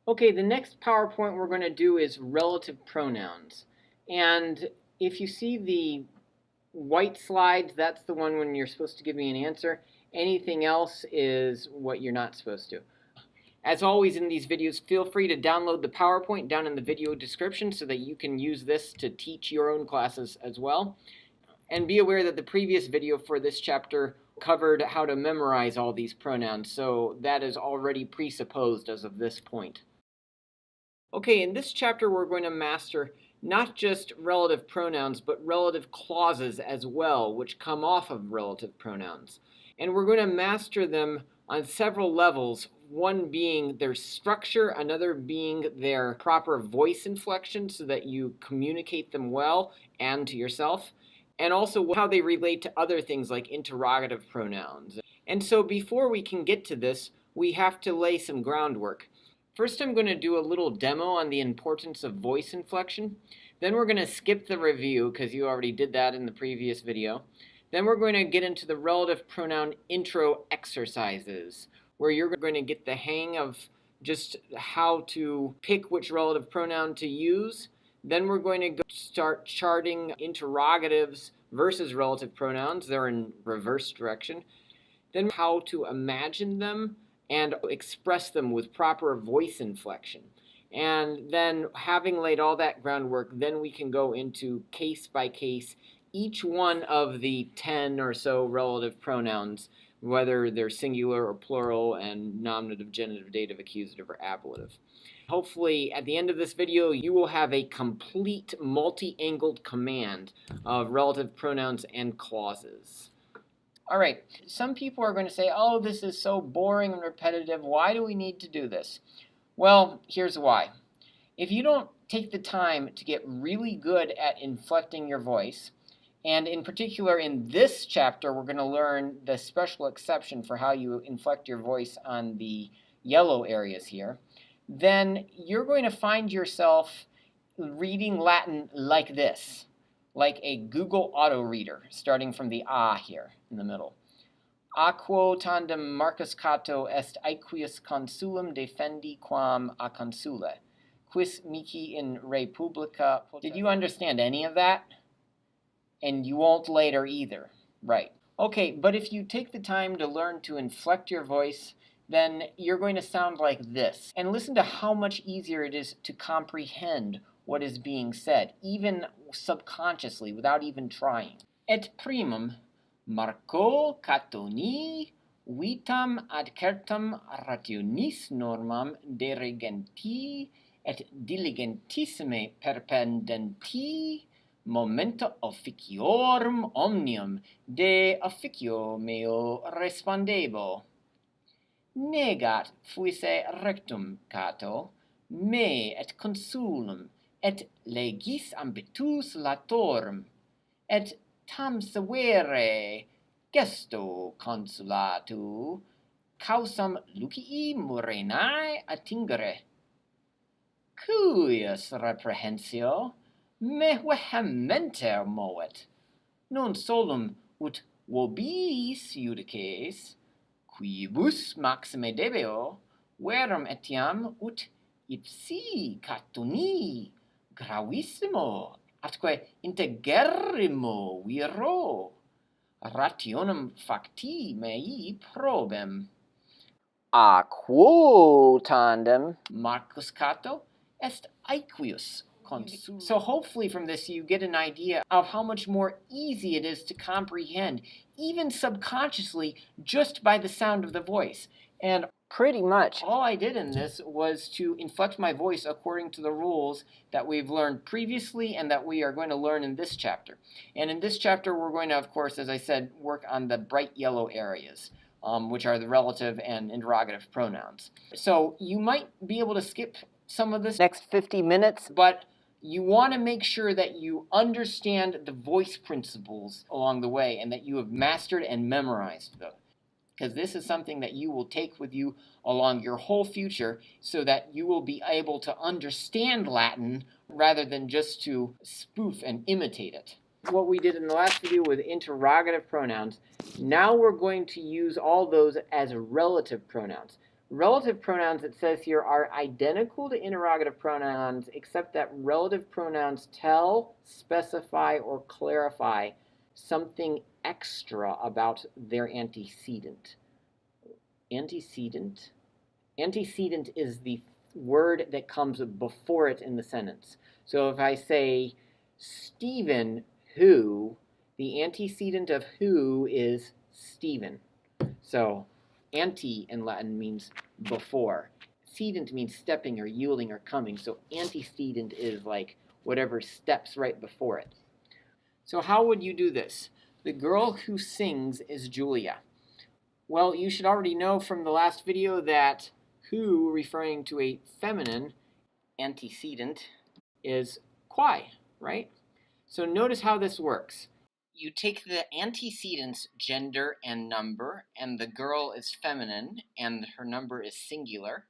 Okay, the next PowerPoint we're going to do is relative pronouns. And if you see the white slides, that's the one when you're supposed to give me an answer. Anything else is what you're not supposed to. As always in these videos, feel free to download the PowerPoint down in the video description so that you can use this to teach your own classes as well. And be aware that the previous video for this chapter covered how to memorize all these pronouns, so that is already presupposed as of this point. Okay, in this chapter we're going to master not just relative pronouns, but relative clauses as well, which come off of relative pronouns. And we're going to master them on several levels, one being their structure, another being their proper voice inflection so that you communicate them well and to yourself, and also how they relate to other things like interrogative pronouns. And so before we can get to this, we have to lay some groundwork. First, I'm going to do a little demo on the importance of voice inflection. Then we're going to skip the review because you already did that in the previous video. Then we're going to get into the relative pronoun intro exercises, where you're going to get the hang of just how to pick which relative pronoun to use. Then we're going to start charting interrogatives versus relative pronouns. They're in reverse direction. Then how to imagine them and express them with proper voice inflection. And then having laid all that groundwork, then we can go into case by case each one of the 10 or so relative pronouns, whether they're singular or plural and nominative, genitive, dative, accusative, or ablative. Hopefully at the end of this video you will have a complete multi-angled command of relative pronouns and clauses. All right, some people are going to say, oh, this is so boring and repetitive. Why do we need to do this? Well, here's why. If you don't take the time to get really good at inflecting your voice, and in particular in this chapter, we're going to learn the special exception for how you inflect your voice on the yellow areas here, then you're going to find yourself reading Latin like this, like a Google auto reader, starting from the ah here in the middle. A quo tandem Marcus Cato est aequius consulum defendi quam a consule, quis mihi in republica. Did you understand any of that? And you won't later either, right? Okay, but if you take the time to learn to inflect your voice, then you're going to sound like this. And listen to how much easier it is to comprehend what is being said, even subconsciously, without even trying. Et primum, Marco Catoni vitam ad certam rationis normam deregenti et diligentissime perpendenti momenta officiorum omnium de officio meo respondebo. Negat fuisse rectum, Cato, me et consulum, et legis ambitus latorum, et tam severe gesto consulatu causam lucii murenae attingere. Cuius reprehensio me vehementer movet, non solum ut vobis judices, quibus maxime debeo, verum etiam ut ipsi Catoni gravissimo atque integerrimo viro rationem facti mei probem. A quo tandem Marcus Cato est aequius consulum. So hopefully from this you get an idea of how much more easy it is to comprehend, even subconsciously, just by the sound of the voice. And pretty much all I did in this was to inflect my voice according to the rules that we've learned previously and that we are going to learn in this chapter. And in this chapter we're going to, of course, as I said, work on the bright yellow areas, which are the relative and interrogative pronouns. So you might be able to skip some of this next 50 minutes, but you want to make sure that you understand the voice principles along the way and that you have mastered and memorized them, because this is something that you will take with you along your whole future so that you will be able to understand Latin rather than just to spoof and imitate it. What we did in the last video with interrogative pronouns, now we're going to use all those as relative pronouns. Relative pronouns, it says here, are identical to interrogative pronouns, except that relative pronouns tell, specify, or clarify something extra about their antecedent. Antecedent? Antecedent is the word that comes before it in the sentence. So if I say, Stephen who, the antecedent of who is Stephen. So ante in Latin means before. Cedent means stepping or yielding or coming. So antecedent is like whatever steps right before it. So how would you do this? The girl who sings is Julia. Well, you should already know from the last video that who, referring to a feminine antecedent, is quai, right? So notice how this works. You take the antecedent's gender and number, and the girl is feminine, and her number is singular,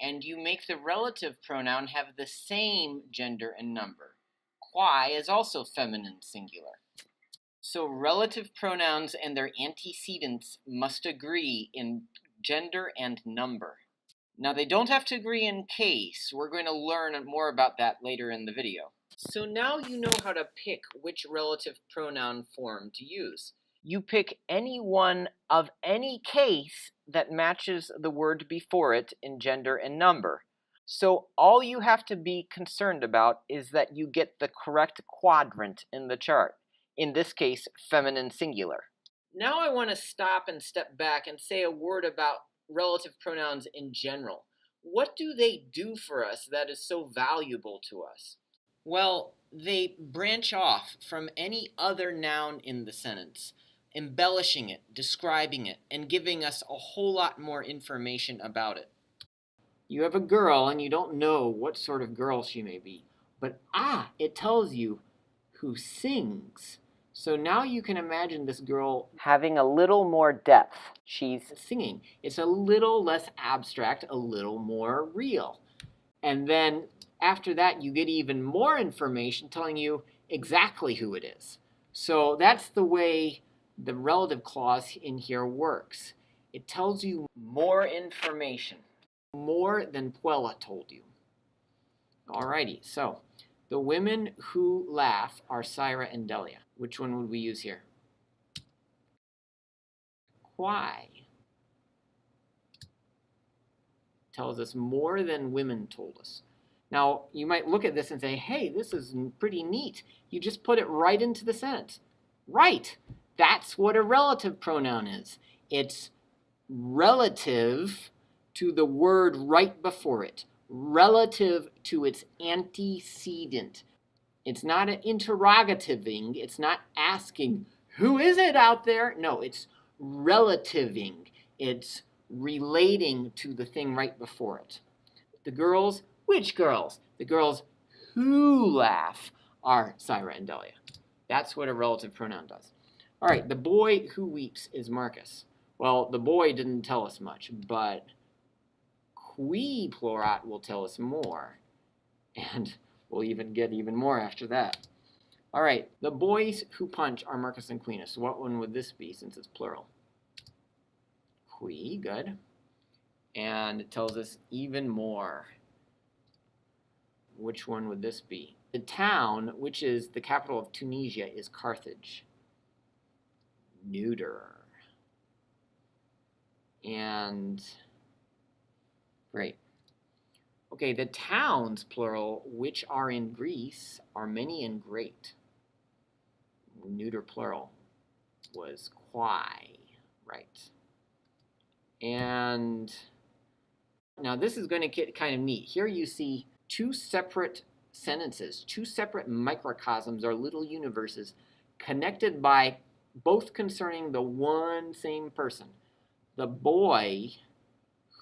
and you make the relative pronoun have the same gender and number. Quai is also feminine singular. So relative pronouns and their antecedents must agree in gender and number. Now they don't have to agree in case. We're going to learn more about that later in the video. So now you know how to pick which relative pronoun form to use. You pick any one of any case that matches the word before it in gender and number. So all you have to be concerned about is that you get the correct quadrant in the chart. In this case, feminine singular. Now I want to stop and step back and say a word about relative pronouns in general. What do they do for us that is so valuable to us? Well, they branch off from any other noun in the sentence, embellishing it, describing it, and giving us a whole lot more information about it. You have a girl and you don't know what sort of girl she may be, but it tells you who sings. So now you can imagine this girl having a little more depth. She's singing. It's a little less abstract, a little more real. And then after that, you get even more information telling you exactly who it is. So that's the way the relative clause in here works. It tells you more information, more than Puella told you. Alrighty, so the women who laugh are Syra and Delia. Which one would we use here? Why? Tells us more than women told us. Now, you might look at this and say, hey, this is pretty neat. You just put it right into the sentence. Right. That's what a relative pronoun is. It's relative to the word right before it, relative to its antecedent. It's not an interrogativing. It's not asking, who is it out there? No, it's relativing. It's relating to the thing right before it. The girls, which girls? The girls who laugh are Syra and Delia. That's what a relative pronoun does. All right, the boy who weeps is Marcus. Well, the boy didn't tell us much, but qui plorat will tell us more. And we'll even get even more after that. All right, the boys who punch are Marcus and Quinus. What one would this be since it's plural? Qui, good. And it tells us even more. Which one would this be? The town, which is the capital of Tunisia, is Carthage. Neuter. And great. Okay, the towns, plural, which are in Greece, are many and great. Neuter plural was quai, right? And now this is going to get kind of neat. Here you see two separate sentences, two separate microcosms or little universes connected by both concerning the one same person. The boy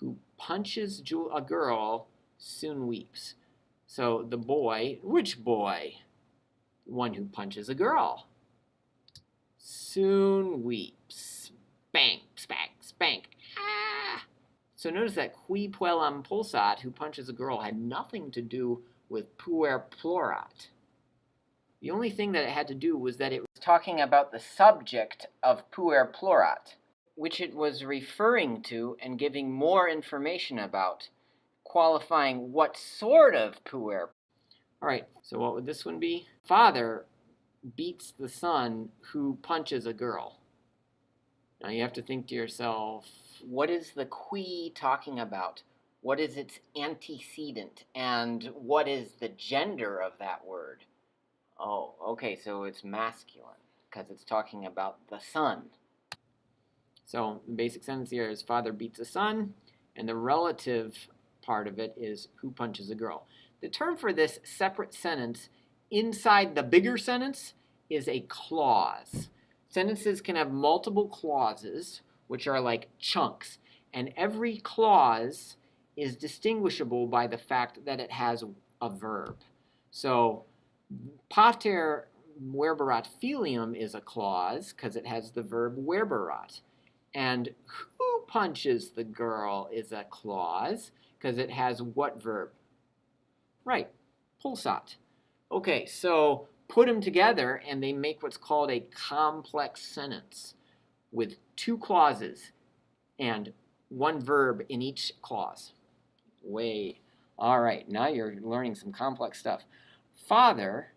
who punches a girl soon weeps. So the boy, which boy? The one who punches a girl. Soon weeps. Spank, spank, spank. Ah! So notice that qui puellam pulsat, who punches a girl, had nothing to do with puer plorat. The only thing that it had to do was that it was talking about the subject of puer plorat. which it was referring to and giving more information about, qualifying what sort of puer. All right, so what would this one be? Father beats the son who punches a girl. Now you have to think to yourself, what is the qui talking about? What is its antecedent? And what is the gender of that word? Oh, okay, so it's masculine because it's talking about the son. So the basic sentence here is father beats a son, and the relative part of it is who punches a girl. The term for this separate sentence inside the bigger sentence is a clause. Sentences can have multiple clauses, which are like chunks, and every clause is distinguishable by the fact that it has a verb. So, pater verberat filium is a clause because it has the verb verberat. And who punches the girl is a clause because it has what verb? Right, pulsat. Okay, so put them together and they make what's called a complex sentence with two clauses and one verb in each clause. All right, now you're learning some complex stuff. Father,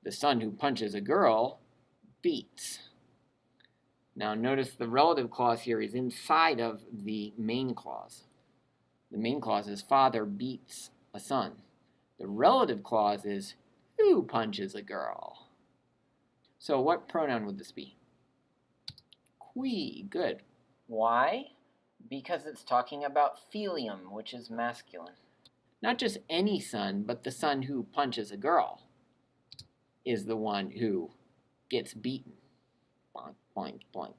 the son who punches a girl, beats. Now notice the relative clause here is inside of the main clause. The main clause is father beats a son. The relative clause is who punches a girl. So what pronoun would this be? Qui, good. Why? Because it's talking about filium, which is masculine. Not just any son, but the son who punches a girl is the one who gets beaten. Boink, boink, boink.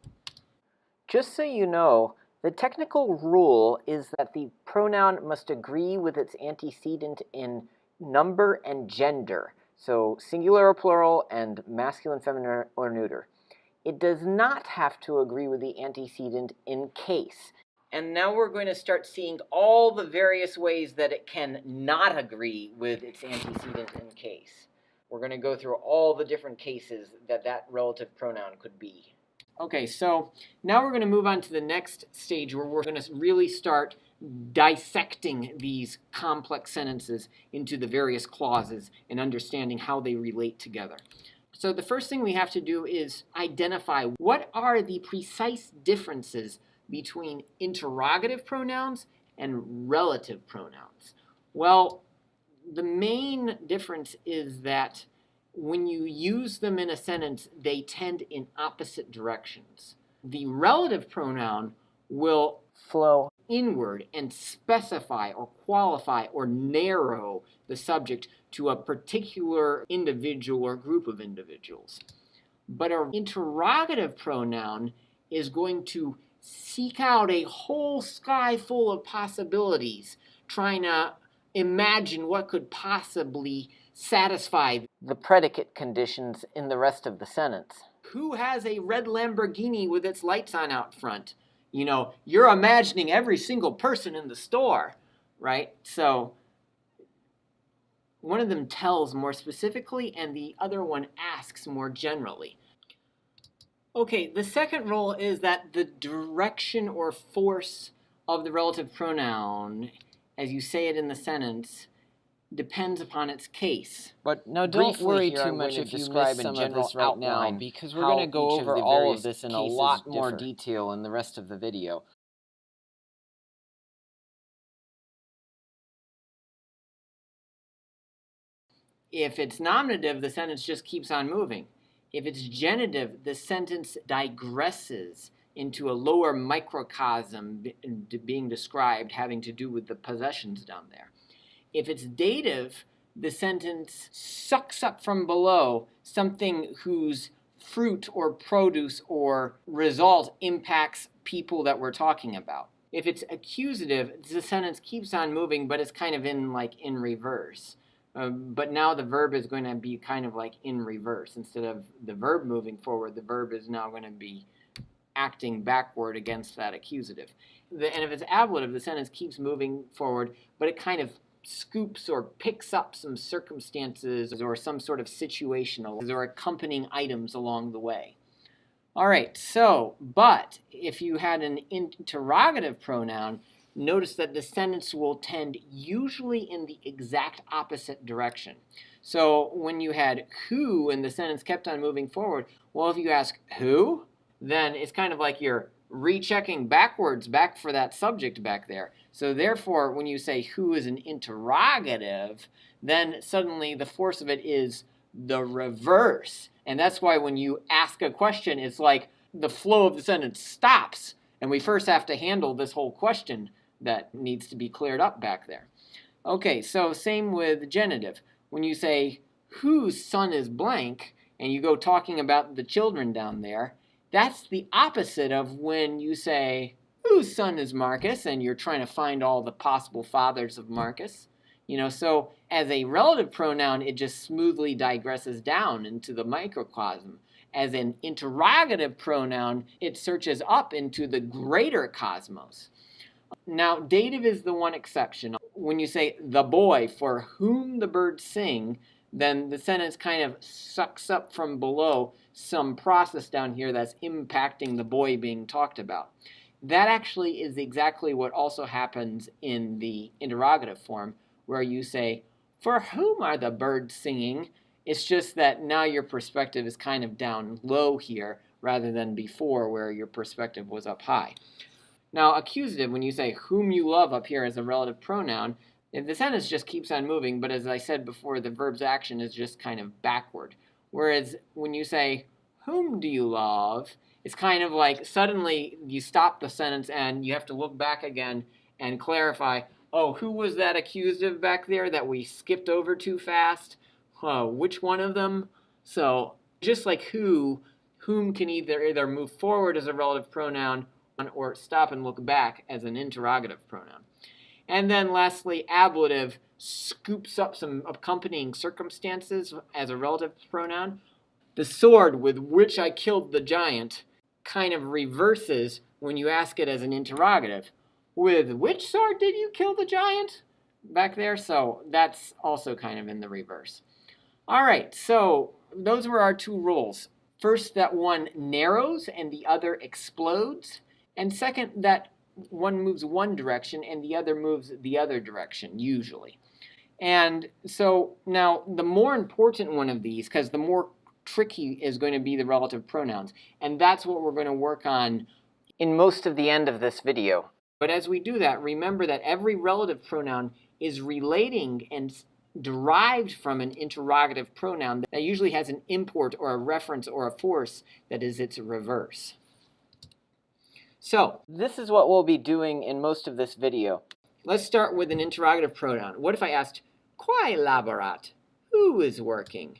Just so you know, the technical rule is that the pronoun must agree with its antecedent in number and gender, so singular or plural and masculine, feminine, or neuter. It does not have to agree with the antecedent in case. And now we're going to start seeing all the various ways that it can not agree with its antecedent in case. We're going to go through all the different cases that that relative pronoun could be. Okay, so now we're going to move on to the next stage where we're going to really start dissecting these complex sentences into the various clauses and understanding how they relate together. So the first thing we have to do is identify what are the precise differences between interrogative pronouns and relative pronouns. Well, the main difference is that when you use them in a sentence, they tend in opposite directions. The relative pronoun will flow inward and specify or qualify or narrow the subject to a particular individual or group of individuals. But an interrogative pronoun is going to seek out a whole sky full of possibilities, trying to imagine what could possibly satisfy the predicate conditions in the rest of the sentence. Who has a red Lamborghini with its lights on out front? You know, you're imagining every single person in the store, right? So one of them tells more specifically and the other one asks more generally. Okay, the second rule is that the direction or force of the relative pronoun, as you say it in the sentence, depends upon its case. But now don't worry too much if you miss some of this right now, because we're going to go over all of this in a lot more detail in the rest of the video. If it's nominative, the sentence just keeps on moving. If it's genitive, the sentence digresses into a lower microcosm being described having to do with the possessions down there. If it's dative, the sentence sucks up from below something whose fruit or produce or result impacts people that we're talking about. If it's accusative, the sentence keeps on moving, but it's kind of in reverse. But now the verb is going to be kind of like in reverse. Instead of the verb moving forward, the verb is now going to be acting backward against that accusative. And if it's ablative, the sentence keeps moving forward, but it kind of scoops or picks up some circumstances or some sort of situational or accompanying items along the way. All right, so, but if you had an interrogative pronoun, notice that the sentence will tend usually in the exact opposite direction. So when you had who and the sentence kept on moving forward, well, if you ask who, then it's kind of like you're rechecking backwards back for that subject back there. So therefore, when you say who is an interrogative, then suddenly the force of it is the reverse. And that's why when you ask a question, it's like the flow of the sentence stops. And we first have to handle this whole question that needs to be cleared up back there. Okay, so same with genitive. When you say, whose son is blank, and you go talking about the children down there, that's the opposite of when you say, whose son is Marcus, and you're trying to find all the possible fathers of Marcus. So as a relative pronoun, it just smoothly digresses down into the microcosm. As an interrogative pronoun, it searches up into the greater cosmos. Now, dative is the one exception. When you say the boy for whom the birds sing, then the sentence kind of sucks up from below some process down here that's impacting the boy being talked about. That actually is exactly what also happens in the interrogative form, where you say, for whom are the birds singing? It's just that now your perspective is kind of down low here, rather than before where your perspective was up high. Now, accusative, when you say whom you love up here as a relative pronoun, the sentence just keeps on moving, but as I said before, the verb's action is just kind of backward. Whereas when you say, whom do you love, it's kind of like suddenly you stop the sentence and you have to look back again and clarify, oh, who was that accusative back there that we skipped over too fast? Which one of them? So just like whom can either move forward as a relative pronoun or stop and look back as an interrogative pronoun. And then lastly, ablative scoops up some accompanying circumstances as a relative pronoun. The sword with which I killed the giant kind of reverses when you ask it as an interrogative. With which sword did you kill the giant? Back there, so that's also kind of in the reverse. All right, so those were our two rules. First, that one narrows and the other explodes. And second, that one moves one direction and the other moves the other direction, usually. And so now the more important one of these, because the more tricky is going to be the relative pronouns. And that's what we're going to work on in most of the end of this video. But as we do that, remember that every relative pronoun is relating and derived from an interrogative pronoun that usually has an import or a reference or a force that is its reverse. So, this is what we'll be doing in most of this video. Let's start with an interrogative pronoun. What if I asked, quae laborat? Who is working?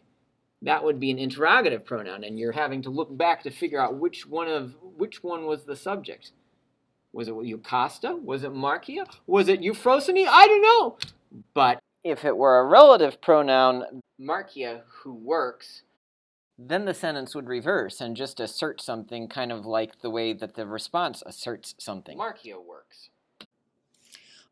That would be an interrogative pronoun, and you're having to look back to figure out which one was the subject. Was it Eucosta? Was it Marcia? Was it Euphrosyne? I don't know! But if it were a relative pronoun, Marcia, who works, then the sentence would reverse and just assert something kind of like the way that the response asserts something. Marcia works.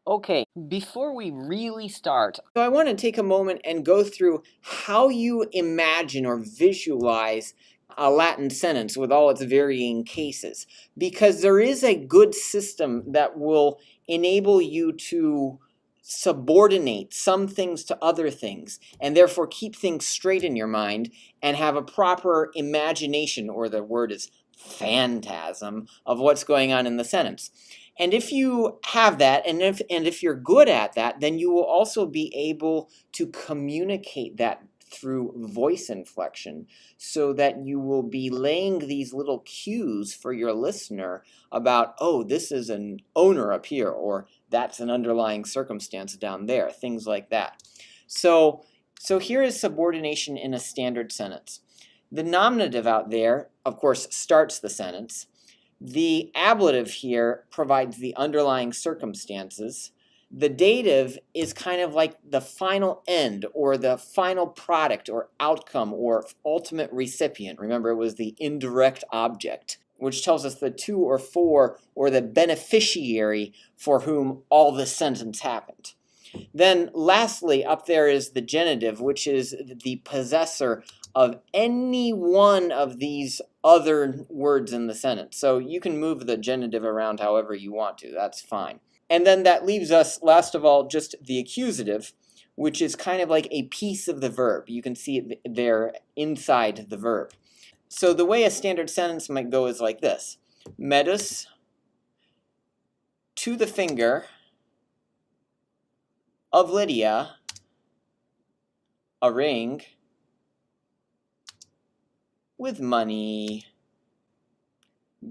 Okay, before we really start, so I want to take a moment and go through how you imagine or visualize a Latin sentence with all its varying cases, because there is a good system that will enable you to subordinate some things to other things, and therefore keep things straight in your mind and have a proper imagination, or the word is phantasm, of what's going on in the sentence. And if you have that, and if you're good at that, then you will also be able to communicate that through voice inflection, so that you will be laying these little cues for your listener about, oh, this is an owner up here, or that's an underlying circumstance down there, things like that. So here is subordination in a standard sentence. The nominative out there, of course, starts the sentence. The ablative here provides the underlying circumstances. The dative is kind of like the final end, or the final product or outcome or ultimate recipient. Remember, it was the indirect object, which tells us the to or for, or the beneficiary for whom all the sentence happened. Then lastly, up there is the genitive, which is the possessor of any one of these other words in the sentence. So you can move the genitive around however you want to. That's fine. And then that leaves us, last of all, just the accusative, which is kind of like a piece of the verb. You can see it there inside the verb. So the way a standard sentence might go is like this. Medus to the finger of Lydia a ring with money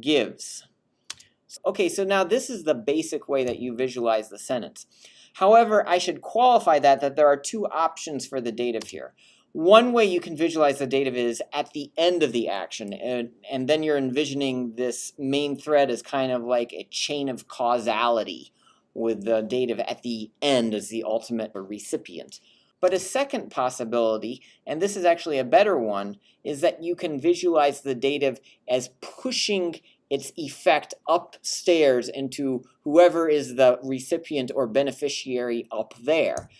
gives. Okay, so now this is the basic way that you visualize the sentence. However, I should qualify that there are two options for the dative here. One way you can visualize the dative is at the end of the action, and then you're envisioning this main thread as kind of like a chain of causality with the dative at the end as the ultimate recipient. But a second possibility, and this is actually a better one, is that you can visualize the dative as pushing its effect upstairs into whoever is the recipient or beneficiary up there.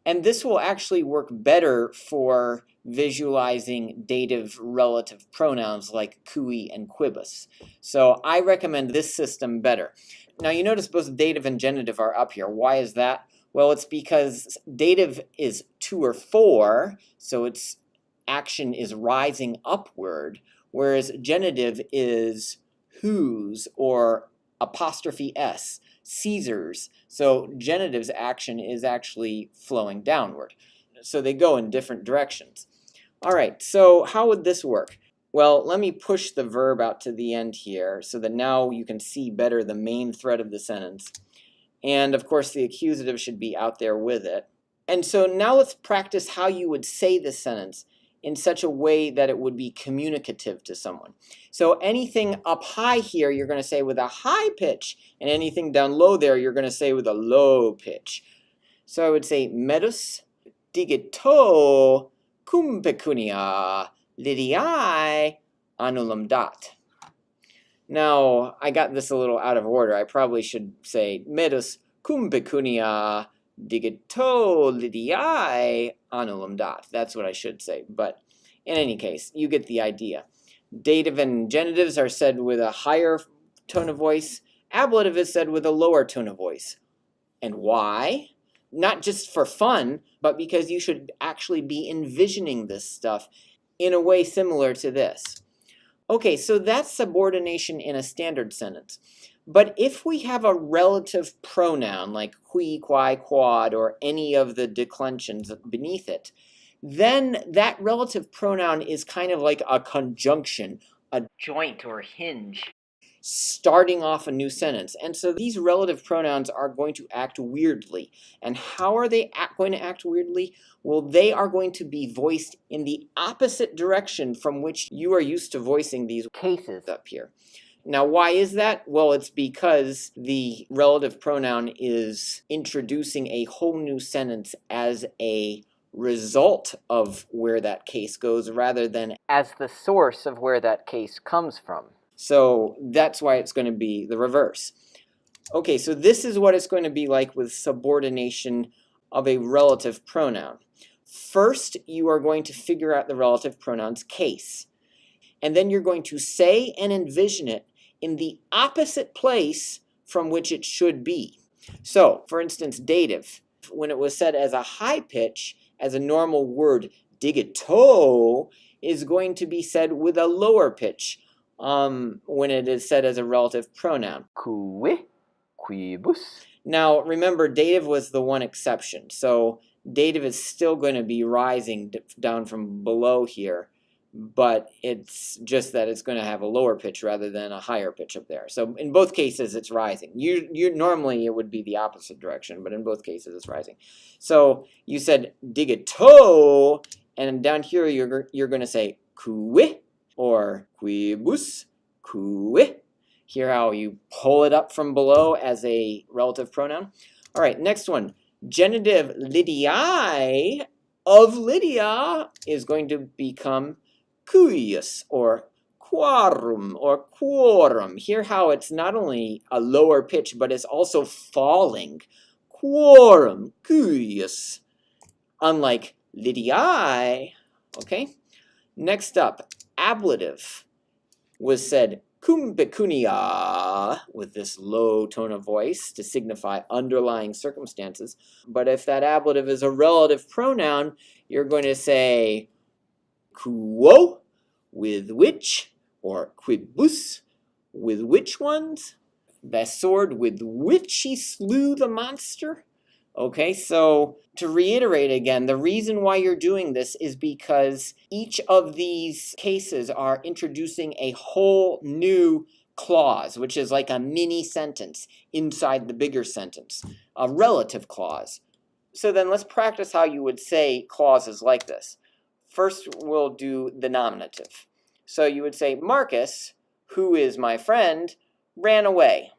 And this will actually work better for visualizing dative relative pronouns like cui and quibus. So I recommend this system better. Now you notice both dative and genitive are up here. Why is that? Well, it's because dative is 2 or 4, so its action is rising upward, whereas genitive is whose or apostrophe s, Caesar's. So genitive's action is actually flowing downward. So they go in different directions. All right, so how would this work? Well, let me push the verb out to the end here so that now you can see better the main thread of the sentence. And of course, the accusative should be out there with it. And so now let's practice how you would say this sentence in such a way that it would be communicative to someone. So anything up high here, you're going to say with a high pitch, and anything down low there, you're going to say with a low pitch. So I would say, medus digito cum pecunia Lydiae annulum dat. Now, I got this a little out of order. I probably should say, medus cum pecunia digito Lydiae annulum dat. That's what I should say. But in any case, you get the idea. Dative and genitives are said with a higher tone of voice. Ablative is said with a lower tone of voice. And why? Not just for fun, but because you should actually be envisioning this stuff in a way similar to this. Okay, so that's subordination in a standard sentence. But if we have a relative pronoun like qui, quai, quod, or any of the declensions beneath it, then that relative pronoun is kind of like a conjunction, a joint or hinge, starting off a new sentence. And so these relative pronouns are going to act weirdly. And how are they going to act weirdly? Well, they are going to be voiced in the opposite direction from which you are used to voicing these cases up here. Now, why is that? Well, it's because the relative pronoun is introducing a whole new sentence as a result of where that case goes rather than as the source of where that case comes from. So that's why it's going to be the reverse. Okay, so this is what it's going to be like with subordination of a relative pronoun. First, you are going to figure out the relative pronoun's case. And then you're going to say and envision it in the opposite place from which it should be. So, for instance, dative, when it was said as a high pitch, as a normal word, digito, is going to be said with a lower pitch when it is said as a relative pronoun. Cui, quibus. Now, remember, dative was the one exception. So dative is still going to be rising down from below here, but it's just that it's going to have a lower pitch rather than a higher pitch up there. So in both cases, it's rising. Normally, it would be the opposite direction, but in both cases, it's rising. So you said digito, and down here, you're going to say cui or quibus, cui. Hear how you pull it up from below as a relative pronoun? All right, next one. Genitive Lydiae of Lydia is going to become cuius or quorum or quorum. Hear how it's not only a lower pitch, but it's also falling. Quorum, cuius. Unlike Lydiae, okay? Next up, ablative was said cum pecunia with this low tone of voice to signify underlying circumstances. But if that ablative is a relative pronoun, you're going to say quo, with which, or quibus, with which ones, the sword with which he slew the monster. Okay, so to reiterate again, the reason why you're doing this is because each of these cases are introducing a whole new clause, which is like a mini sentence inside the bigger sentence, a relative clause. So then let's practice how you would say clauses like this. First, we'll do the nominative. So you would say, Marcus, who is my friend, ran away.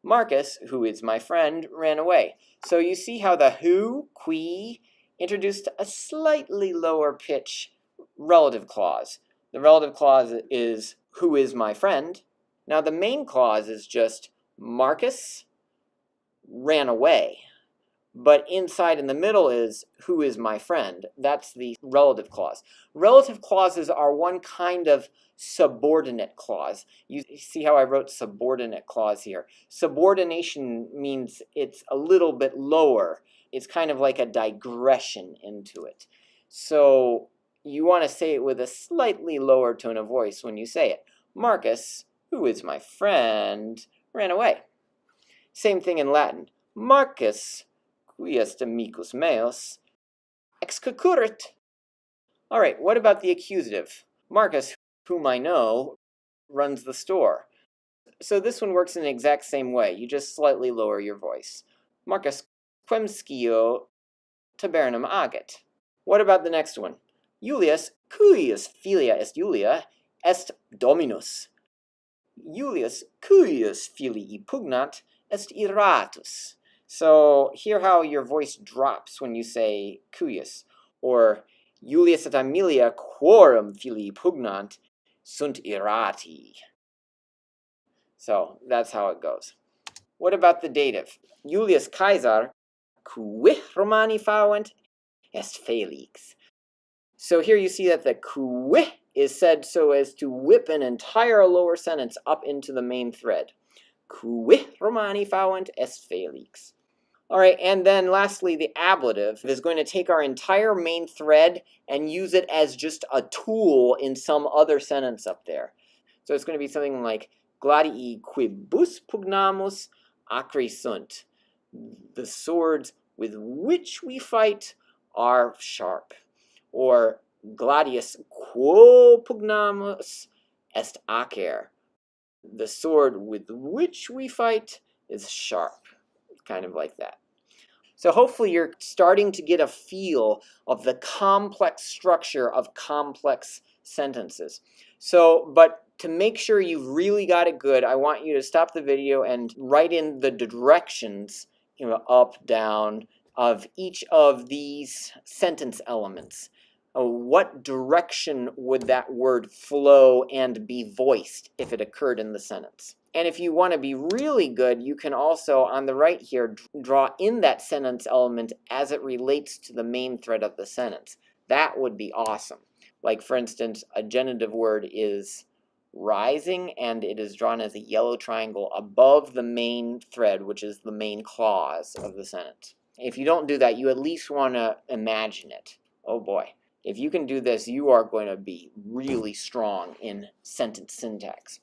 Marcus, who is my friend, ran away. So you see how the who, qui, introduced a slightly lower pitch relative clause. The relative clause is, who is my friend? Now the main clause is just, Marcus ran away. But inside in the middle is, who is my friend? That's the relative clause. Relative clauses are one kind of subordinate clause. You see how I wrote subordinate clause here. Subordination means it's a little bit lower. It's kind of like a digression into it. So you want to say it with a slightly lower tone of voice when you say it. Marcus, who is my friend, ran away. Same thing in Latin. Marcus, qui est amicus meus, excurrit. All right, what about the accusative? Marcus, whom I know, runs the store. So this one works in the exact same way. You just slightly lower your voice. Marcus, quem scio tabernum agit. What about the next one? Julius, cuius filia est Julia, est dominus. Julius, cuius filii pugnat, est iratus. So hear how your voice drops when you say cuius, or Julius et Aemilia quorum filii pugnant sunt irati. So that's how it goes. What about the dative? Julius Caesar, qui Romani fauent, est felix. So here you see that the qui is said so as to whip an entire lower sentence up into the main thread. Qui Romani fauent est felix. All right, and then lastly, the ablative is going to take our entire main thread and use it as just a tool in some other sentence up there. So it's going to be something like, gladii quibus pugnamus acri sunt. The swords with which we fight are sharp. Or gladius quo pugnamus est acer. The sword with which we fight is sharp. Kind of like that. So hopefully you're starting to get a feel of the complex structure of complex sentences. So, but to make sure you've really got it good, I want you to stop the video and write in the directions, up, down, of each of these sentence elements. What direction would that word flow and be voiced if it occurred in the sentence? And if you want to be really good, you can also, on the right here, draw in that sentence element as it relates to the main thread of the sentence. That would be awesome. Like, for instance, a genitive word is rising, and it is drawn as a yellow triangle above the main thread, which is the main clause of the sentence. If you don't do that, you at least want to imagine it. Oh boy. If you can do this, you are going to be really strong in sentence syntax.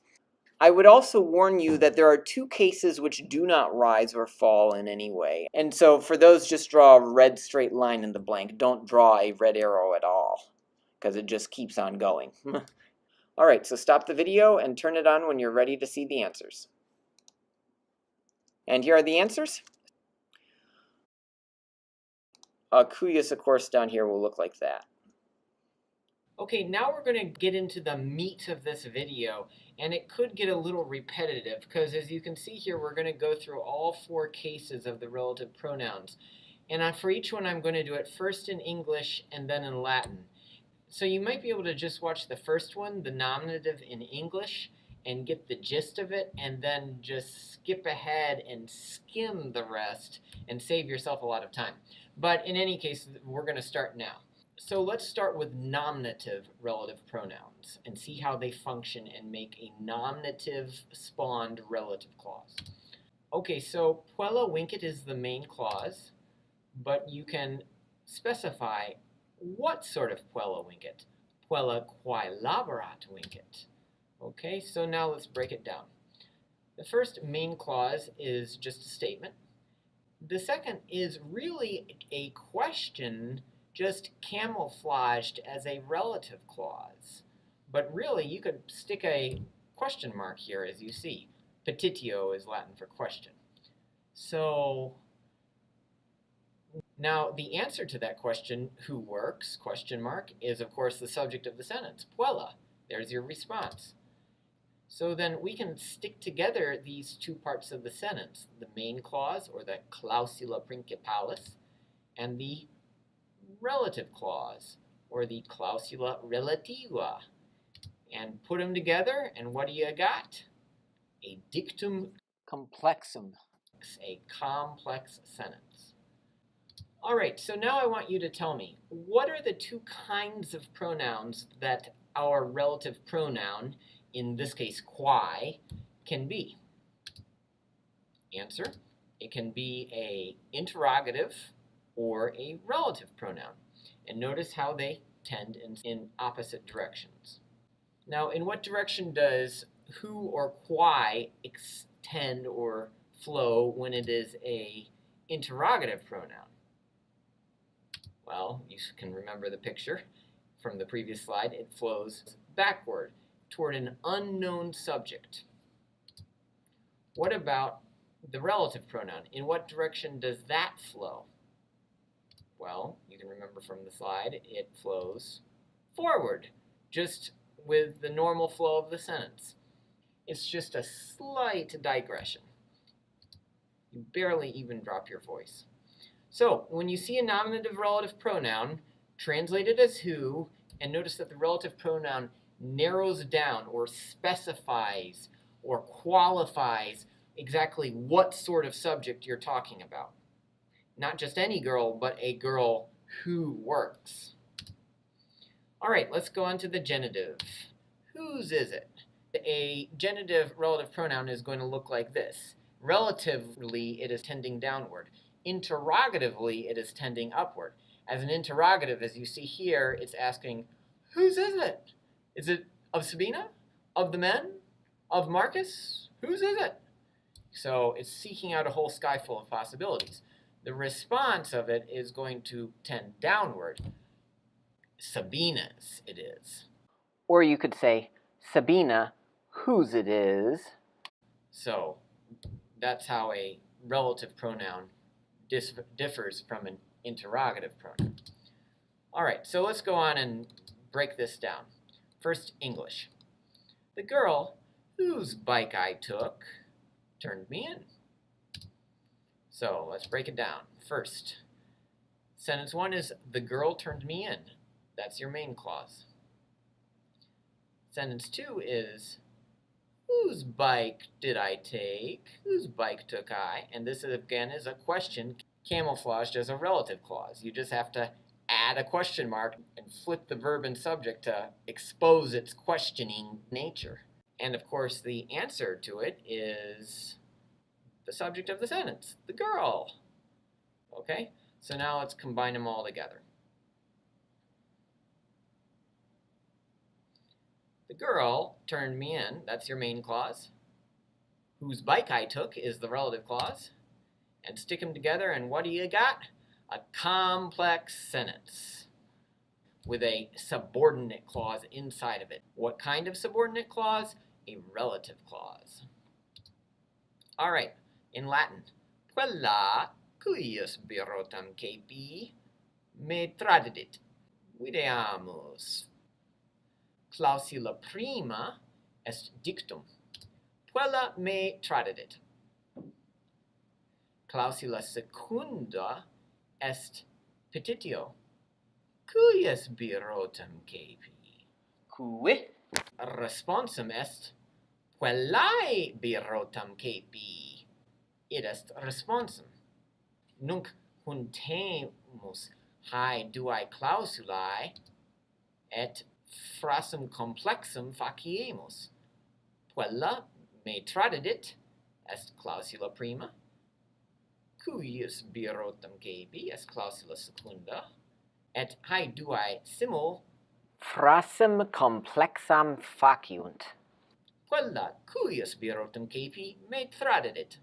I would also warn you that there are two cases which do not rise or fall in any way. And so for those, just draw a red straight line in the blank. Don't draw a red arrow at all, because it just keeps on going. All right, so stop the video and turn it on when you're ready to see the answers. And here are the answers. Cuius, of course, down here will look like that. Okay, now we're going to get into the meat of this video, and it could get a little repetitive because, as you can see here, we're going to go through all 4 cases of the relative pronouns. And for each one, I'm going to do it first in English and then in Latin. So you might be able to just watch the first one, the nominative in English, and get the gist of it, and then just skip ahead and skim the rest and save yourself a lot of time. But in any case, we're going to start now. So let's start with nominative relative pronouns and see how they function and make a nominative spawned relative clause. Okay, so puella vincit is the main clause, but you can specify what sort of puella vincit. Puella quae laborat vincit. Okay, so now let's break it down. The first main clause is just a statement. The second is really a question just camouflaged as a relative clause. But really, you could stick a question mark here, as you see. Petitio is Latin for question. So now the answer to that question, who works, question mark, is of course the subject of the sentence, puella. There's your response. So then we can stick together these two parts of the sentence, the main clause, or the clausula principalis, and the relative clause, or the clausula relativa. And put them together, and what do you got? A dictum complexum, a complex sentence. All right, so now I want you to tell me, what are the two kinds of pronouns that our relative pronoun, in this case quae, can be? Answer, it can be a interrogative or a relative pronoun. And notice how they tend in opposite directions. Now, in what direction does who or quae extend or flow when it is a interrogative pronoun? Well, you can remember the picture from the previous slide. It flows backward toward an unknown subject. What about the relative pronoun? In what direction does that flow? Well, you can remember from the slide, it flows forward, just with the normal flow of the sentence. It's just a slight digression. You barely even drop your voice. So, when you see a nominative relative pronoun translated as who, and notice that the relative pronoun narrows down or specifies or qualifies exactly what sort of subject you're talking about. Not just any girl, but a girl who works. All right, let's go on to the genitive. Whose is it? A genitive relative pronoun is going to look like this. Relatively, it is tending downward. Interrogatively, it is tending upward. As an interrogative, as you see here, it's asking, whose is it? Is it of Sabina? Of the men? Of Marcus? Whose is it? So it's seeking out a whole sky full of possibilities. The response of it is going to tend downward. Sabina's it is. Or you could say, Sabina, whose it is. So that's how a relative pronoun differs from an interrogative pronoun. All right, so let's go on and break this down. First, English. The girl whose bike I took turned me in. So let's break it down. First, sentence one is, the girl turned me in. That's your main clause. Sentence two is, whose bike did I take? Whose bike took I? And this, again, is a question camouflaged as a relative clause. You just have to add a question mark and flip the verb and subject to expose its questioning nature. And of course, the answer to it is the subject of the sentence, the girl. Okay, so now let's combine them all together. The girl turned me in, that's your main clause. Whose bike I took is the relative clause. And stick them together, and what do you got? A complex sentence with a subordinate clause inside of it. What kind of subordinate clause? A relative clause. All right, in Latin. Quella cuius birotam capi me tradidit. Videamus. Clausula prima est dictum. Quella me tradidit. Clausula secunda est petitio. Cuius birotam capi? Cui? Responsum est, quellae birotam capi. Id est responsum. Nunc juntemus haeduae clausulae et frasum complexum faciemus. Quella me tradidit est clausula prima, cuius birotum capi est clausula secunda, et haeduae simul frasum complexam faciunt. quella cuius birotum capi me tradidit.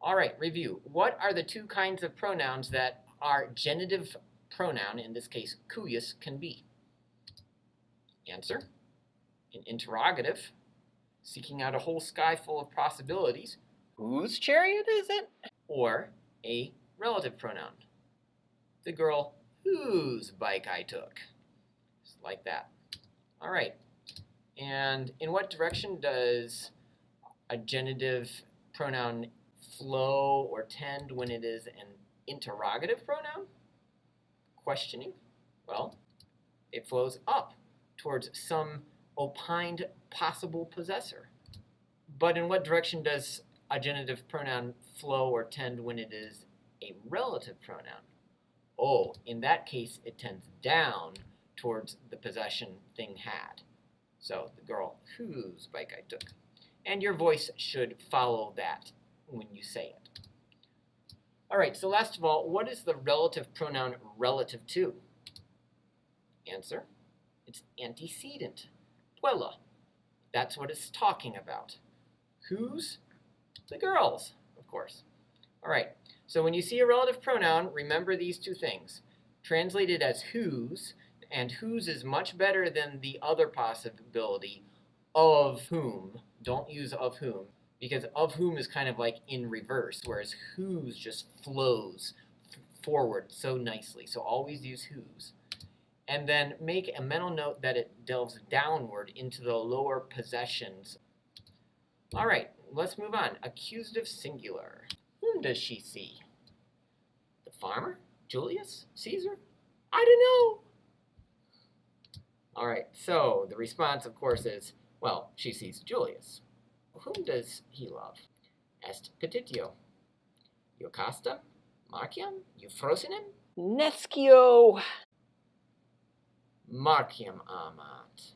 All right, review. What are the two kinds of pronouns that our genitive pronoun, in this case cuius, can be? Answer: an interrogative, seeking out a whole sky full of possibilities. Whose chariot is it? Or a relative pronoun. The girl whose bike I took. Just like that. All right. And in what direction does a genitive pronoun flow or tend when it is an interrogative pronoun? Questioning? Well, it flows up towards some opined possible possessor. But in what direction does a genitive pronoun flow or tend when it is a relative pronoun? Oh, in that case, it tends down towards the possession thing had. So the girl whose bike I took. And your voice should follow that when you say it. All right, so last of all, what is the relative pronoun relative to? Answer: it's antecedent. Quella. That's what it's talking about. Whose? The girl's, of course. All right, so when you see a relative pronoun, remember these two things. Translate it as whose, and whose is much better than the other possibility, of whom. Don't use of whom, because of whom is kind of like in reverse, whereas whose just flows forward so nicely. So always use whose. And then make a mental note that it delves downward into the lower possessions. All right, let's move on. Accusative singular. Whom does she see? The farmer? Julius? Caesar? I don't know. All right, so the response, of course, is, well, she sees Julius. Whom does he love? Est petitio. Iocastam? Marciam? Euphrosynem? Nescio. Marciam amat.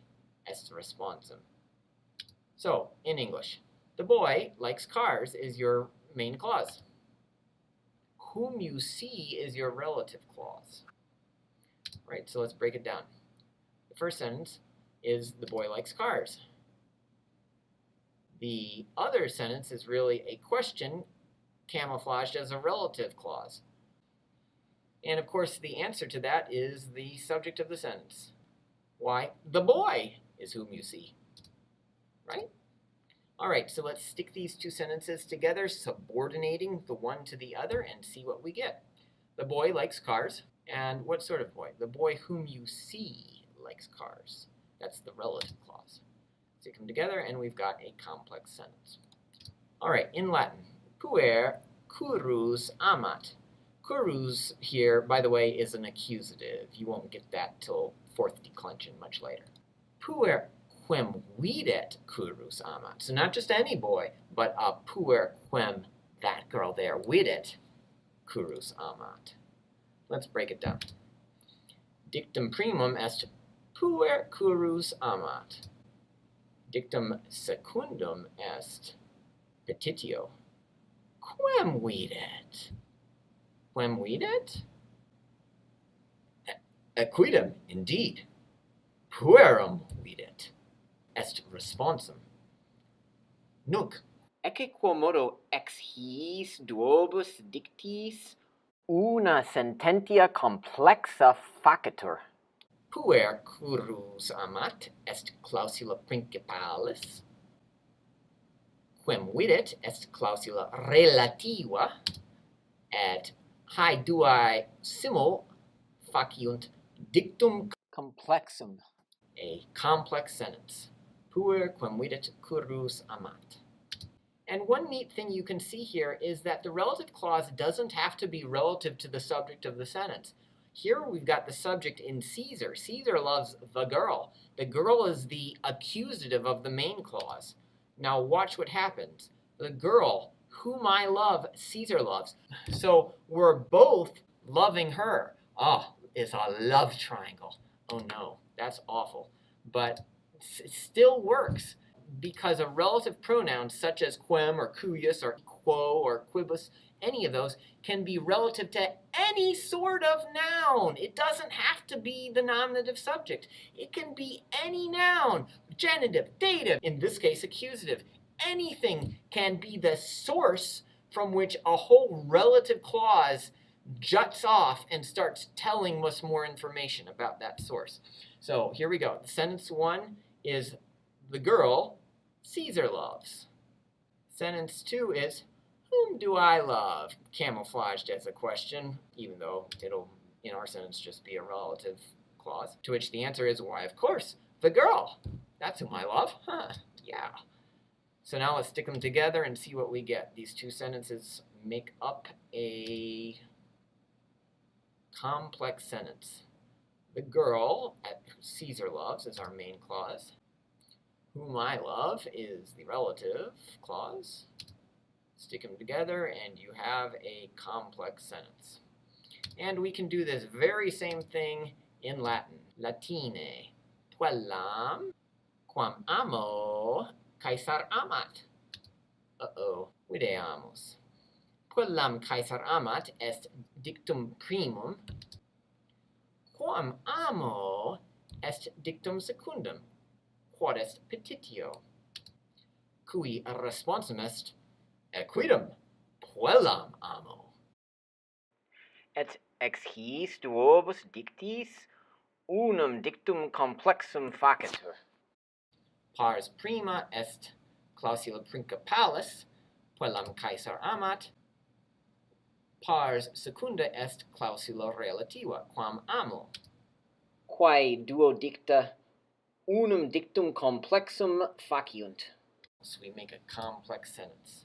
Est responsum. So, in English, the boy likes cars is your main clause. Whom you see is your relative clause. Right, so let's break it down. The first sentence is the boy likes cars. The other sentence is really a question camouflaged as a relative clause. And of course, the answer to that is the subject of the sentence. Why? The boy is whom you see. Right? All right, so let's stick these two sentences together, subordinating the one to the other, and see what we get. The boy likes cars. And what sort of boy? The boy whom you see likes cars. That's the relative clause. Stick them together, and we've got a complex sentence. All right, in Latin, puer curus amat. Curus here, by the way, is an accusative. You won't get that till fourth declension much later. Puer quem videt curus amat. So not just any boy, but a puer quem, that girl there, videt curus amat. Let's break it down. Dictum primum est puer curus amat. Dictum secundum est petitio. Quem videt? Quem videt? Quidem, indeed. Puerum videt. Est responsum. Nunc. Ecce quomodo ex his duobus dictis una sententia complexa facitur. Puer curus amat est clausula principalis. Quem videt est clausula relativa. Et haeduae simul faciunt dictum Complexum. a complex sentence. Puer quem videt curus amat. And one neat thing you can see here is that the relative clause doesn't have to be relative to the subject of the sentence. Here we've got the subject in Caesar. Caesar loves the girl. The girl is the accusative of the main clause. Now watch what happens. The girl whom I love, Caesar loves. So we're both loving her. Oh, it's a love triangle. Oh no, that's awful. But it still works because a relative pronoun such as quem or cujus or quo or quibus, any of those, can be relative to any sort of noun. It doesn't have to be the nominative subject. It can be any noun, genitive, dative, in this case accusative. Anything can be the source from which a whole relative clause juts off and starts telling us more information about that source. So here we go. Sentence 1 is the girl Caesar loves. Sentence 2 is whom do I love? Camouflaged as a question, even though it'll, in our sentence, just be a relative clause. To which the answer is, why, of course, the girl. That's whom I love. Huh, yeah. So now let's stick them together and see what we get. These two sentences make up a complex sentence. The girl Caesar loves is our main clause. Whom I love is the relative clause. Stick them together and you have a complex sentence. And we can do this very same thing in Latin. Latine. Puellam quam amo Caesar amat. Videamus. Puellam Caesar amat est dictum primum, quam amo est dictum secundum, quod est petitio, cui responsum est equidem puellam amo. Et ex his duobus dictis unum dictum complexum facitur. Pars prima est clausula principalis, puellam Caesar amat. Pars secunda est clausula relativa, quam amo. Quae duo dicta unum dictum complexum faciunt. So we make a complex sentence.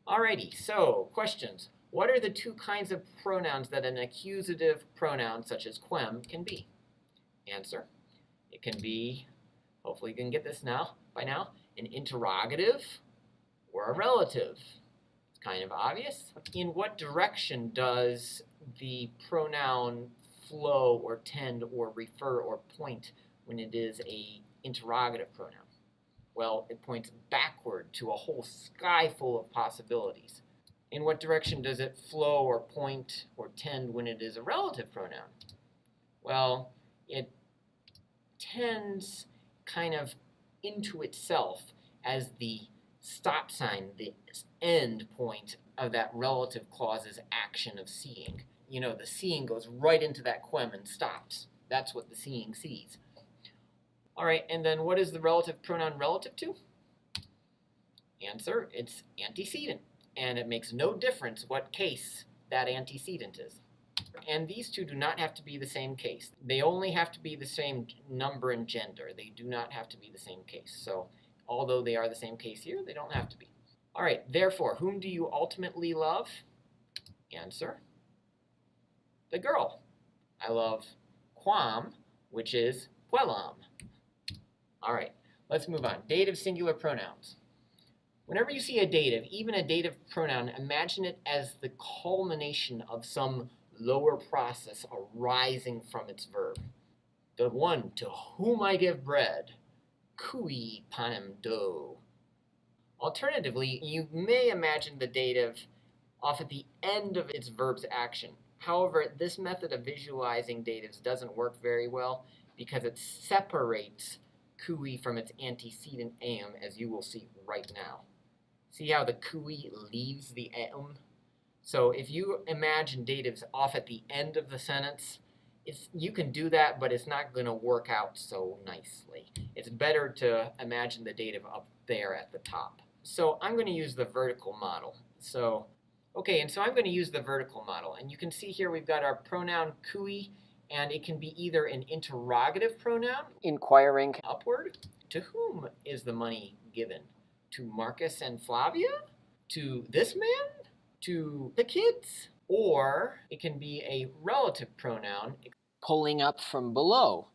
Alrighty, so questions. What are the two kinds of pronouns that an accusative pronoun such as quem can be? Answer. It can be, hopefully you can get this by now, an interrogative or a relative. It's kind of obvious. In what direction does the pronoun flow or tend or refer or point when it is an interrogative pronoun? Well, it points backward to a whole sky full of possibilities. In what direction does it flow or point or tend when it is a relative pronoun? Well, it tends kind of into itself as the stop sign, the end point of that relative clause's action of seeing. You know, the seeing goes right into that quem and stops. That's what the seeing sees. All right, and then what is the relative pronoun relative to? Answer, it's antecedent. And it makes no difference what case that antecedent is. And these two do not have to be the same case. They only have to be the same number and gender. They do not have to be the same case. So although they are the same case here, they don't have to be. All right, therefore, whom do you ultimately love? Answer, the girl. I love quam, which is puellam. All right, let's move on. Dative singular pronouns. Whenever you see a dative, even a dative pronoun, imagine it as the culmination of some lower process arising from its verb. The one to whom I give bread, cui panem do. Alternatively, you may imagine the dative off at the end of its verb's action. However, this method of visualizing datives doesn't work very well because it separates cui from its antecedent am, as you will see right now. See how the cui leaves the am? So if you imagine datives off at the end of the sentence, you can do that, but it's not going to work out so nicely. It's better to imagine the dative up there at the top. So I'm going to use the vertical model. So I'm going to use the vertical model. And you can see here we've got our pronoun cui, and it can be either an interrogative pronoun, inquiring upward. To whom is the money given? To Marcus and Flavia? To this man? To the kids? Or it can be a relative pronoun, pulling up from below.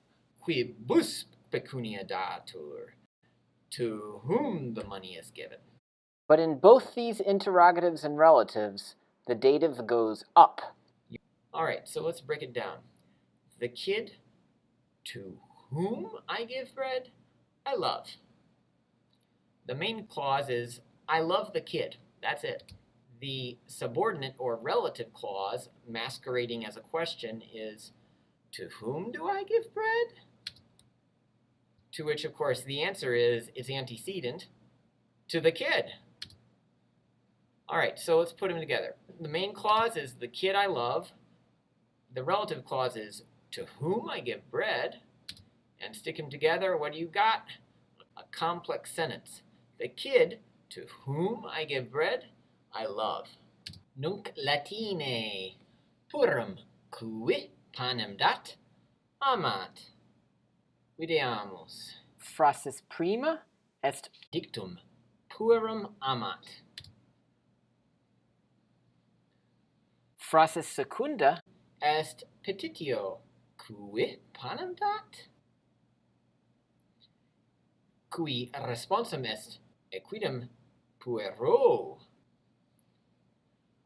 Quibus pecunia datur? To whom the money is given. But in both these interrogatives and relatives, the dative goes up. All right, so let's break it down. The kid to whom I give bread, I love. The main clause is, I love the kid. That's it. The subordinate or relative clause, masquerading as a question, is, to whom do I give bread? To which, of course, the answer is its antecedent, to the kid. All right, so let's put them together. The main clause is the kid I love. The relative clause is to whom I give bread. And stick them together, what do you got? A complex sentence. The kid to whom I give bread, I love. Nunc Latine purum cui panem dat amat. Videamus. Phrasis prima est dictum puerum amat. Phrasis secunda est petitio cui panem dat? Cui responsum est equidem puero.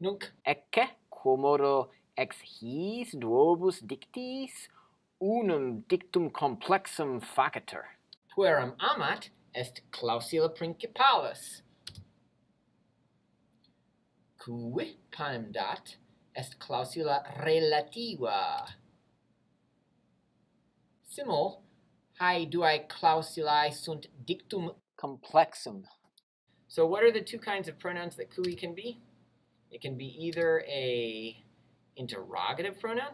Nunc ecce quomodo ex his duobus dictis unum dictum complexum facetur. Puerum amat est clausula principalis. Cui panem dat est clausula relativa. Simul, hae duae clausulae sunt dictum complexum. So what are the two kinds of pronouns that cui can be? It can be either a interrogative pronoun,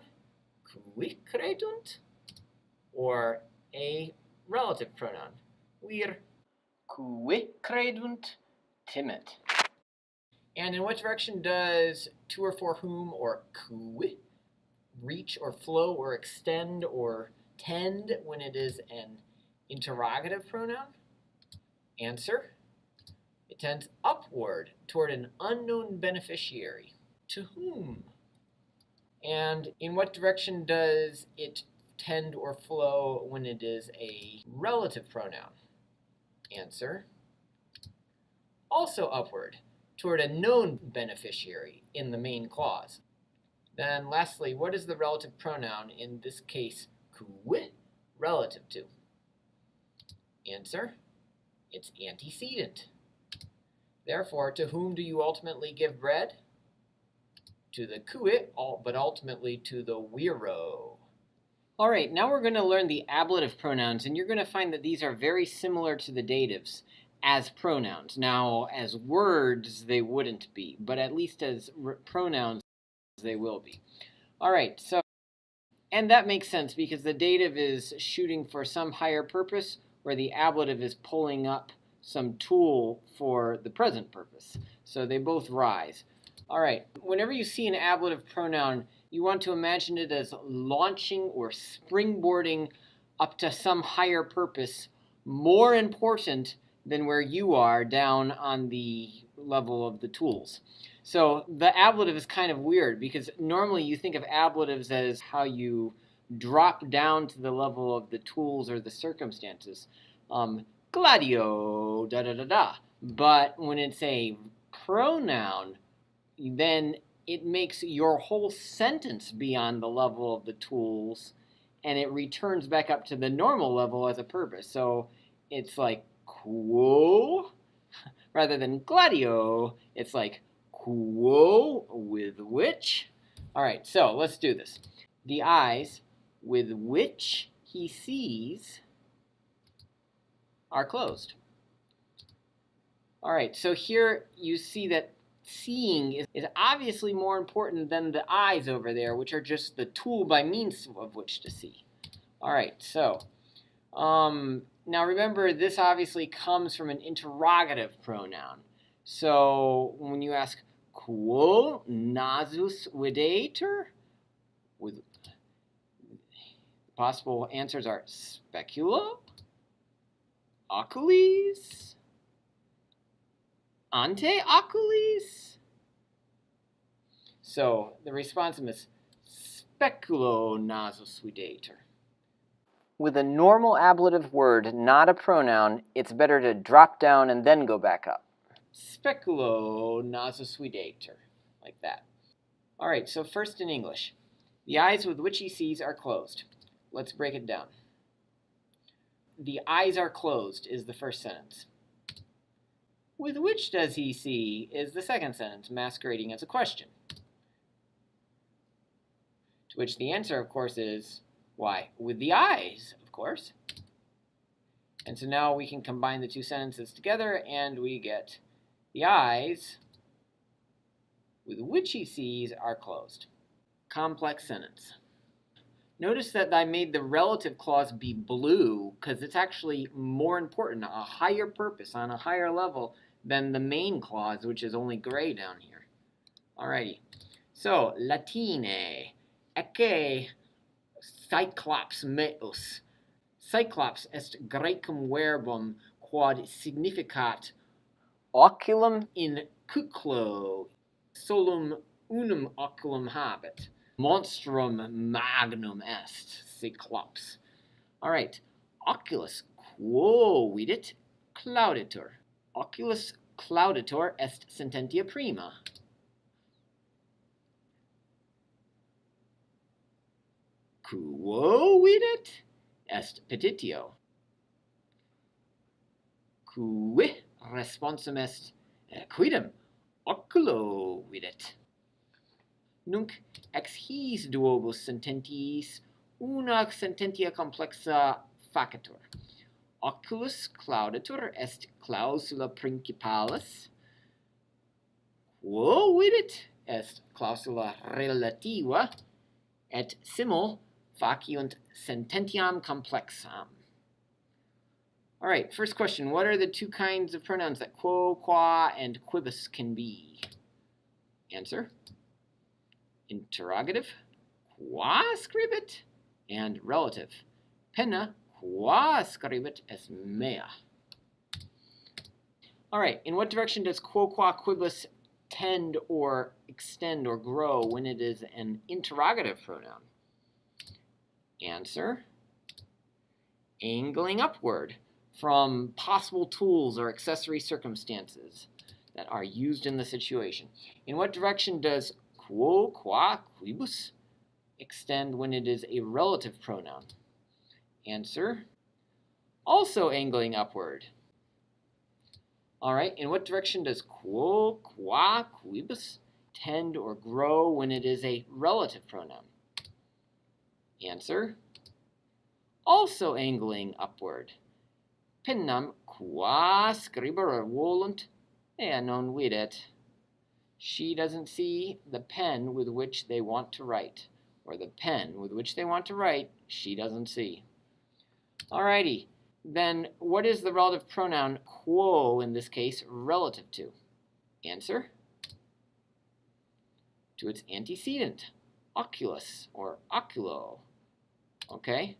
cui credunt, or a relative pronoun, vir cui credunt timet. And in what direction does to or for whom or cui reach or flow or extend or tend when it is an interrogative pronoun? Answer: it tends upward toward an unknown beneficiary. To whom? And in what direction does it tend or flow when it is a relative pronoun? Answer: also upward toward a known beneficiary in the main clause. Then lastly, what is the relative pronoun, in this case cui, relative to? Answer: its antecedent. Therefore, to whom do you ultimately give bread? To the cui, but ultimately to the viro. All right, now we're going to learn the ablative pronouns, and you're going to find that these are very similar to the datives as pronouns. Now, as words, they wouldn't be, but at least as pronouns, they will be. All right, so, and that makes sense because the dative is shooting for some higher purpose, where the ablative is pulling up some tool for the present purpose. So they both rise. All right, whenever you see an ablative pronoun, you want to imagine it as launching or springboarding up to some higher purpose, more important than where you are down on the level of the tools. So the ablative is kind of weird because normally you think of ablatives as how you drop down to the level of the tools or the circumstances. Gladio, da-da-da-da. But when it's a pronoun, then it makes your whole sentence be on the level of the tools, and it returns back up to the normal level as a purpose. So it's like quo, rather than gladio, it's like quo with which. All right, so let's do this. The eyes with which he sees are closed. All right, so here you see that seeing is obviously more important than the eyes over there, which are just the tool by means of which to see. All right, so now remember, this obviously comes from an interrogative pronoun. So when you ask quo nasus videtur, with possible answers are speculo, oculis, ante oculis. So the responsum is speculo nasus videtur. With a normal ablative word, not a pronoun, it's better to drop down and then go back up. Speculo nasus videtur, like that. All right, so first in English. The eyes with which he sees are closed. Let's break it down. The eyes are closed is the first sentence. With which does he see is the second sentence, masquerading as a question. To which the answer, of course, is why? With the eyes, of course. And so now we can combine the two sentences together and we get the eyes with which he sees are closed. Complex sentence. Notice that I made the relative clause be blue because it's actually more important, a higher purpose on a higher level than the main clause, which is only gray down here. Alrighty. So, Latine, ecce cyclops meus. Cyclops est Graecum verbum quod significat oculum in cuclo, solum unum oculum habet. Monstrum magnum est, cyclops. All right, oculus quo vidit clauditur. Oculus clauditur est sententia prima. Quo vidit est petitio. Qui responsum est quidem oculo vidit. Nunc ex his duobus sententiis una sententia complexa facitur. Oculus clauditur est clausula principalis. Quo vidit est clausula relativa, et simul faciunt sententiam complexam. All right, first question. What are the two kinds of pronouns that quo, qua, and quibus can be? Answer. Interrogative, qua scribit, and relative. Penna qua scribit est mea. All right, in what direction does quo, qua, quibus tend or extend or grow when it is an interrogative pronoun? Answer. Angling upward from possible tools or accessory circumstances that are used in the situation. In what direction does quo, qua, quibus extend when it is a relative pronoun? Answer. Also angling upward. All right, in what direction does quo, qua, quibus tend or grow when it is a relative pronoun? Answer. Also angling upward. Pennam qua scribere volunt, ea non videt. She doesn't see the pen with which they want to write, or the pen with which they want to write, she doesn't see. Alrighty, then what is the relative pronoun quo in this case relative to? Answer. To its antecedent, oculus or oculo. Okay,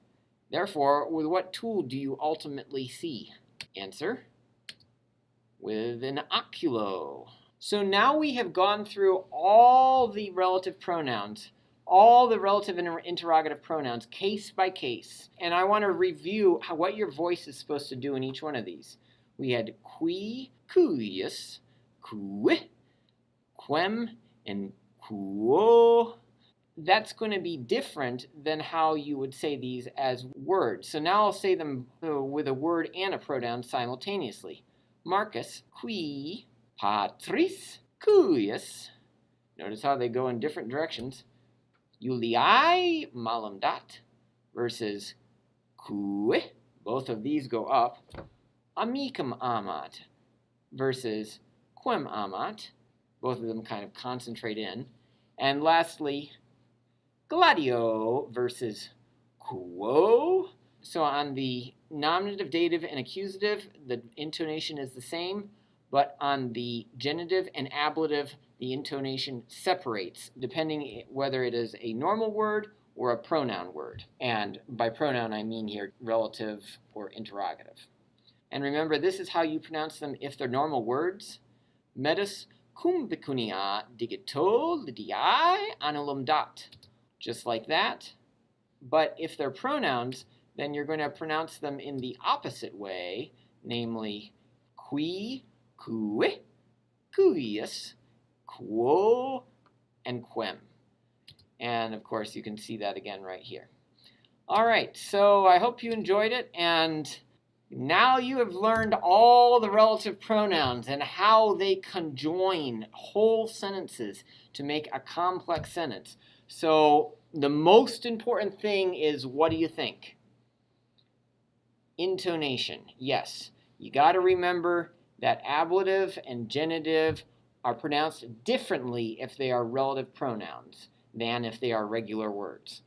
therefore, with what tool do you ultimately see? Answer. With an oculo. So now we have gone through all the relative pronouns, all the relative and interrogative pronouns, case by case. And I want to review what your voice is supposed to do in each one of these. We had qui, cuius, qui, quem, and quo. That's going to be different than how you would say these as words. So now I'll say them with a word and a pronoun simultaneously. Marcus, qui, patris, cuius. Notice how they go in different directions. Iuliae malum dat versus qui. Both of these go up. Amicum amat versus quem amat. Both of them kind of concentrate in. And lastly, gladio versus quo. So on the nominative, dative, and accusative, the intonation is the same, but on the genitive and ablative, the intonation separates, depending whether it is a normal word or a pronoun word. And by pronoun, I mean here relative or interrogative. And remember, this is how you pronounce them if they're normal words. Medus cum pecunia digito lidiae annulum dat. Just like that. But if they're pronouns, then you're going to pronounce them in the opposite way, namely qui, cuius, quo, and quem. And of course, you can see that again right here. All right, so I hope you enjoyed it, and now you have learned all the relative pronouns and how they conjoin whole sentences to make a complex sentence. So the most important thing is, what do you think? Intonation. Yes, you got to remember that ablative and genitive are pronounced differently if they are relative pronouns than if they are regular words.